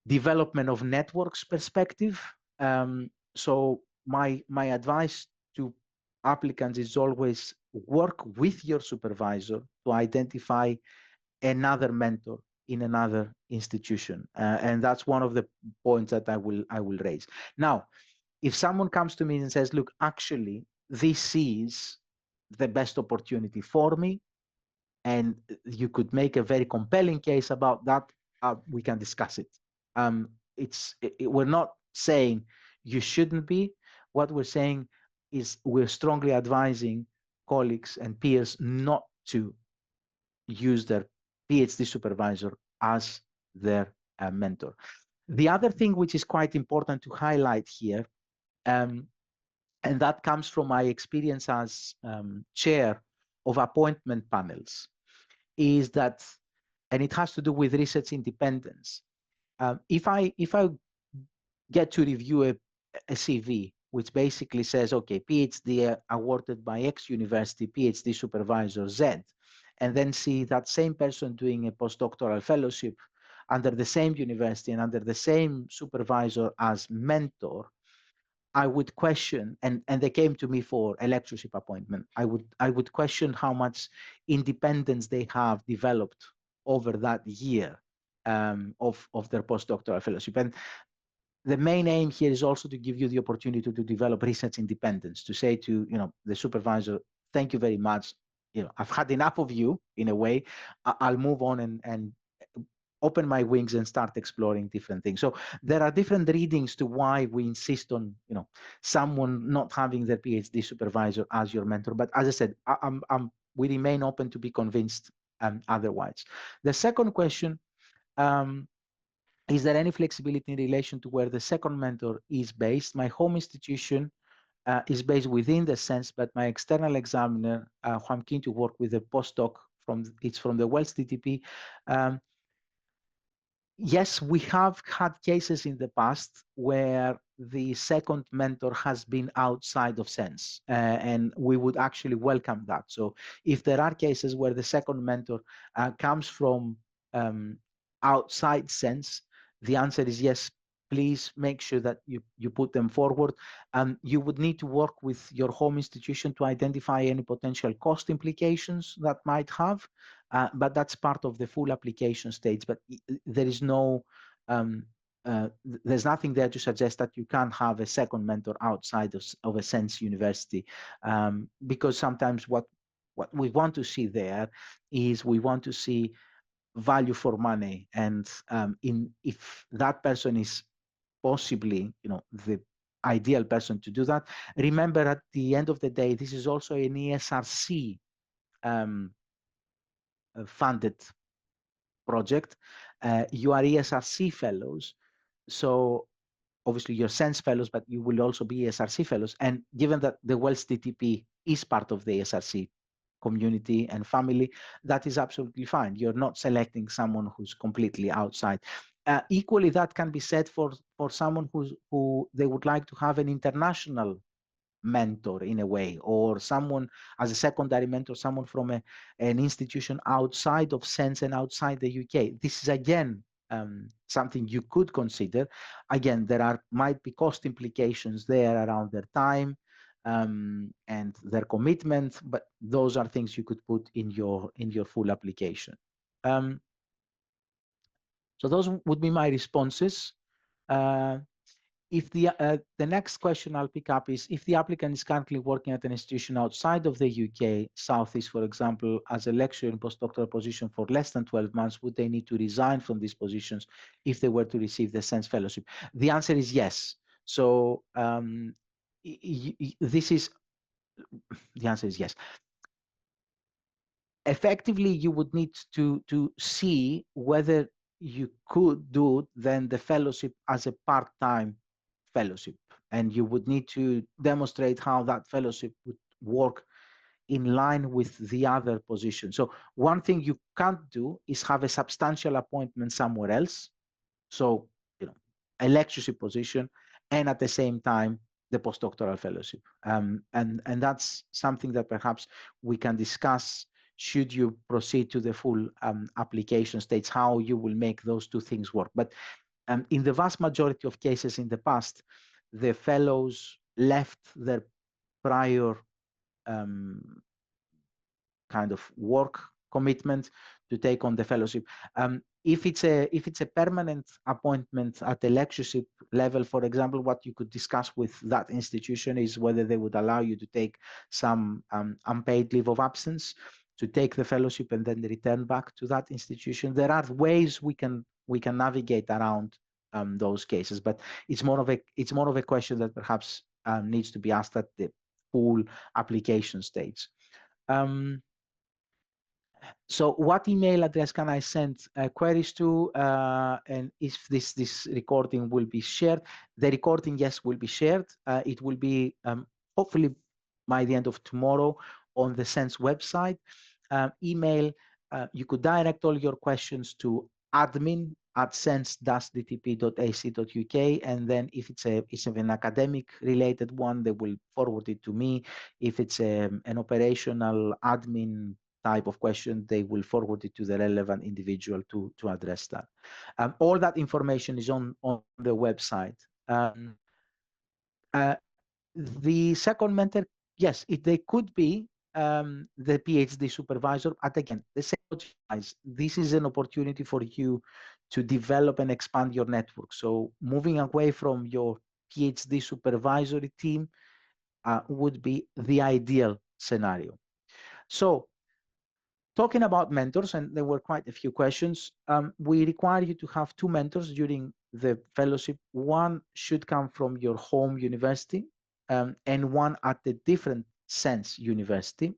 development of networks perspective. So my advice to applicants is always work with your supervisor to identify another mentor in another institution, and that's one of the points that I will raise. Now, if someone comes to me and says, look, actually this is the best opportunity for me, and you could make a very compelling case about that, we can discuss it. We're not saying you shouldn't be. What we're saying is we're strongly advising colleagues and peers not to use their PhD supervisor as their mentor. The other thing which is quite important to highlight here, and that comes from my experience as chair of appointment panels, is that, and it has to do with research independence. If I get to review a CV, which basically says, okay, PhD awarded by X university, PhD supervisor Z, and then see that same person doing a postdoctoral fellowship under the same university and under the same supervisor as mentor, I would question, and they came to me for a lectureship appointment. I would question how much independence they have developed over that year of their postdoctoral fellowship. And the main aim here is also to give you the opportunity to develop research independence, to say to the supervisor, thank you very much. I've had enough of you in a way. I'll move on and open my wings and start exploring different things. So there are different readings to why we insist on someone not having their PhD supervisor as your mentor. But as I said, we remain open to be convinced otherwise. The second question, is there any flexibility in relation to where the second mentor is based? My home institution is based within the SENSS, but my external examiner, who I'm keen to work with a postdoc it's from the Wells TTP. Yes, we have had cases in the past where the second mentor has been outside of SENSS, and we would actually welcome that. So if there are cases where the second mentor comes from outside SENSS, the answer is yes. Please make sure that you put them forward. You would need to work with your home institution to identify any potential cost implications that might have, but that's part of the full application stage. But there is no, there's nothing there to suggest that you can't have a second mentor outside of a SENSS university, because sometimes what we want to see there is we want to see value for money, and if that person is possibly the ideal person to do that. Remember, at the end of the day, this is also an ESRC funded project. You are ESRC fellows, so obviously you're SENSS fellows, but you will also be ESRC fellows. And given that the Wells TTP is part of the ESRC community and family, that is absolutely fine. You're not selecting someone who's completely outside. Equally, that can be said for someone who they would like to have an international mentor in a way, or someone as a secondary mentor, someone from an institution outside of SENSS and outside the UK. This is again something you could consider. Again, might be cost implications there around their time and their commitment, but those are things you could put in your full application. So those would be my responses. if the next question I'll pick up is if the applicant is currently working at an institution outside of the UK, Southeast, for example, as a lecturer in postdoctoral position for less than 12 months, would they need to resign from these positions if they were to receive the SENSS fellowship? The answer is yes. So this is the answer is yes. Effectively, you would need to see whether you could do then the fellowship as a part-time fellowship, and you would need to demonstrate how that fellowship would work in line with the other position. So one thing you can't do is have a substantial appointment somewhere else, so a lectureship position, and at the same time the postdoctoral fellowship, and that's something that perhaps we can discuss should you proceed to the full application stage, how you will make those two things work. But in the vast majority of cases in the past, the fellows left their prior kind of work commitment to take on the fellowship. If it's a permanent appointment at the lectureship level, for example, what you could discuss with that institution is whether they would allow you to take some unpaid leave of absence to take the fellowship and then return back to that institution. There are ways we can navigate around those cases, but it's more of a question that perhaps needs to be asked at the full application stage. So what email address can I send queries to, and if this recording will be shared? The recording, yes, will be shared. It will be hopefully by the end of tomorrow on the SENSS website. Email, you could direct all your questions to admin@sense-dtp.ac.uk, and then if it's an academic related one, they will forward it to me. If it's an operational admin type of question, they will forward it to the relevant individual to address that. All that information is on the website. The second mentor, yes, they could be the PhD supervisor. But again, the same logic applies. This is an opportunity for you to develop and expand your network. So moving away from your PhD supervisory team would be the ideal scenario. So talking about mentors, and there were quite a few questions, we require you to have two mentors during the fellowship. One should come from your home university, and one at a different SENSS university.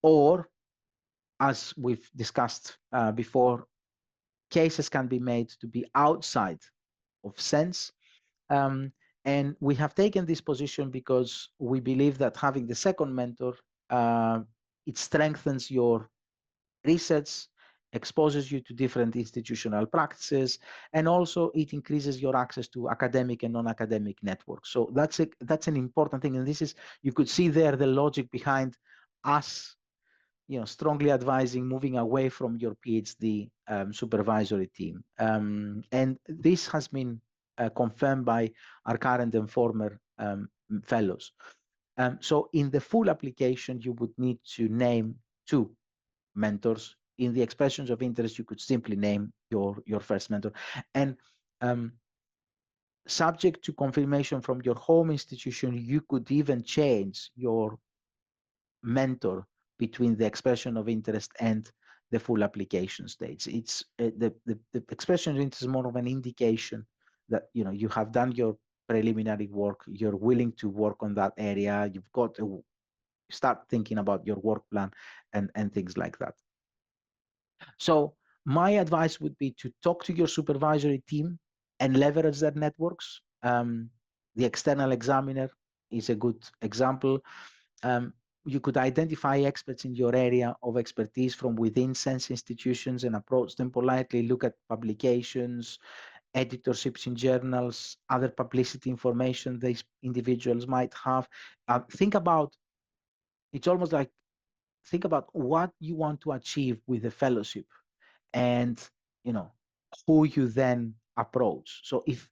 Or, as we've discussed before, cases can be made to be outside of SENSS. And we have taken this position because we believe that having the second mentor, it strengthens your research, exposes you to different institutional practices, and also it increases your access to academic and non-academic networks. So that's an important thing. And this is, you could see there the logic behind us strongly advising moving away from your PhD supervisory team. And this has been confirmed by our current and former fellows. So in the full application, you would need to name two mentors. In the expressions of interest, you could simply name your first mentor. And subject to confirmation from your home institution, you could even change your mentor between the expression of interest and the full application stage. It's the expression of interest is more of an indication that you have done your preliminary work, you're willing to work on that area, you've got to start thinking about your work plan and things like that. So my advice would be to talk to your supervisory team and leverage their networks. The external examiner is a good example. You could identify experts in your area of expertise from within SENSS institutions and approach them politely, look at publications, editorships in journals, other publicity information these individuals might have. Think about what you want to achieve with the fellowship, and who you then approach. So if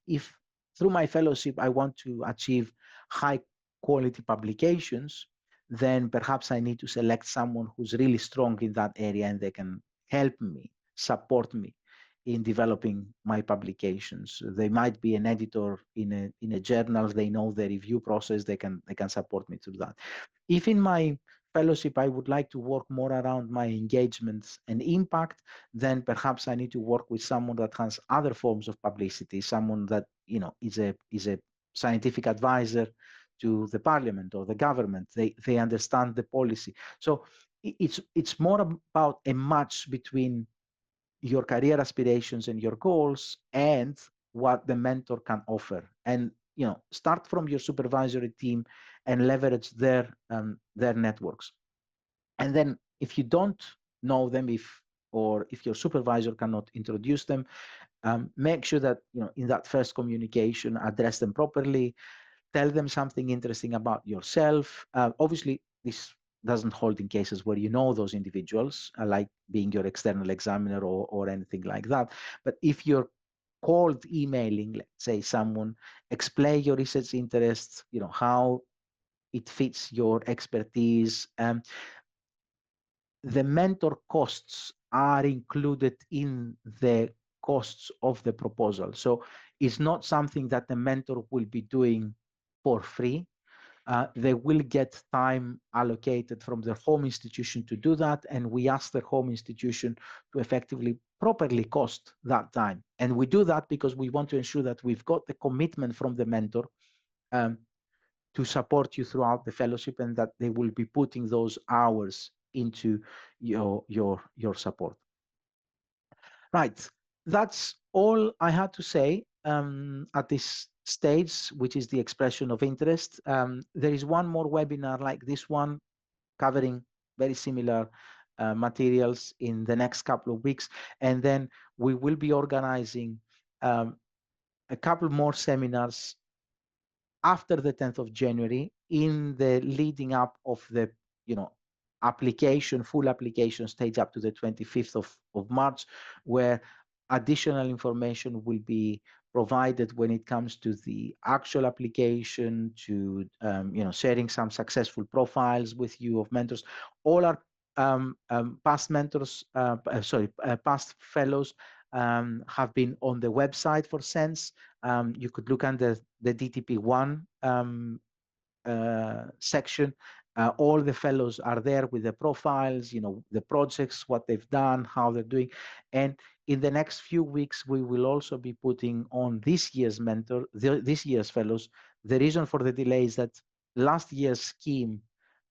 through my fellowship I want to achieve high quality publications, then perhaps I need to select someone who's really strong in that area and they can help me, support me in developing my publications. They might be an editor in a journal. They know the review process. They can support me through that. If in my fellowship I would like to work more around my engagements and impact, then perhaps I need to work with someone that has other forms of publicity, someone that is a scientific advisor to the parliament or the government. They understand the policy. So it's more about a match between your career aspirations and your goals and what the mentor can offer. And start from your supervisory team and leverage their networks. And then if you don't know them, if your supervisor cannot introduce them, make sure that in that first communication address them properly, tell them something interesting about yourself. Obviously, this doesn't hold in cases where you know those individuals, like being your external examiner or anything like that. But if you're cold emailing, let's say, someone, explain your research interests, how it fits your expertise. The mentor costs are included in the costs of the proposal. So it's not something that the mentor will be doing for free. They will get time allocated from their home institution to do that, and we ask their home institution to effectively properly cost that time. And we do that because we want to ensure that we've got the commitment from the mentor to support you throughout the fellowship, and that they will be putting those hours into your support. Right, that's all I had to say at this stage, which is the expression of interest. There is one more webinar like this one covering very similar materials in the next couple of weeks, and then we will be organizing a couple more seminars after the 10th of January, in the leading up of the full application stage up to the 25th of March, where additional information will be provided when it comes to the actual application, to sharing some successful profiles with you of mentors. All our past mentors, past fellows have been on the website for SENSS. You could look under the DTP1 section. All the fellows are there with the profiles, the projects, what they've done, how they're doing. And in the next few weeks, we will also be putting on this year's this year's fellows. The reason for the delay is that last year's scheme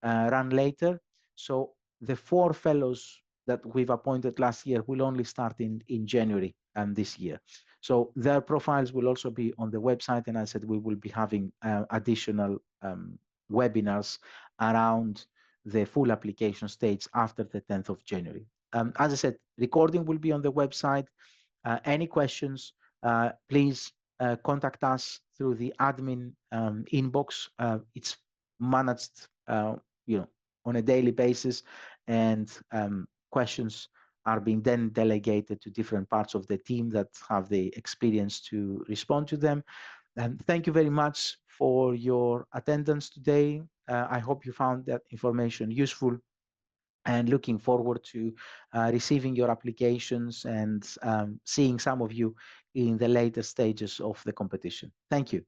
ran later. So the 4 fellows that we've appointed last year will only start in January this year. So their profiles will also be on the website. And I said we will be having additional webinars around the full application stage after the 10th of January. As I said, recording will be on the website. Any questions, please contact us through the admin inbox. It's managed on a daily basis, and questions are being then delegated to different parts of the team that have the experience to respond to them. And thank you very much for your attendance today. I hope you found that information useful, and looking forward to receiving your applications and seeing some of you in the later stages of the competition. Thank you.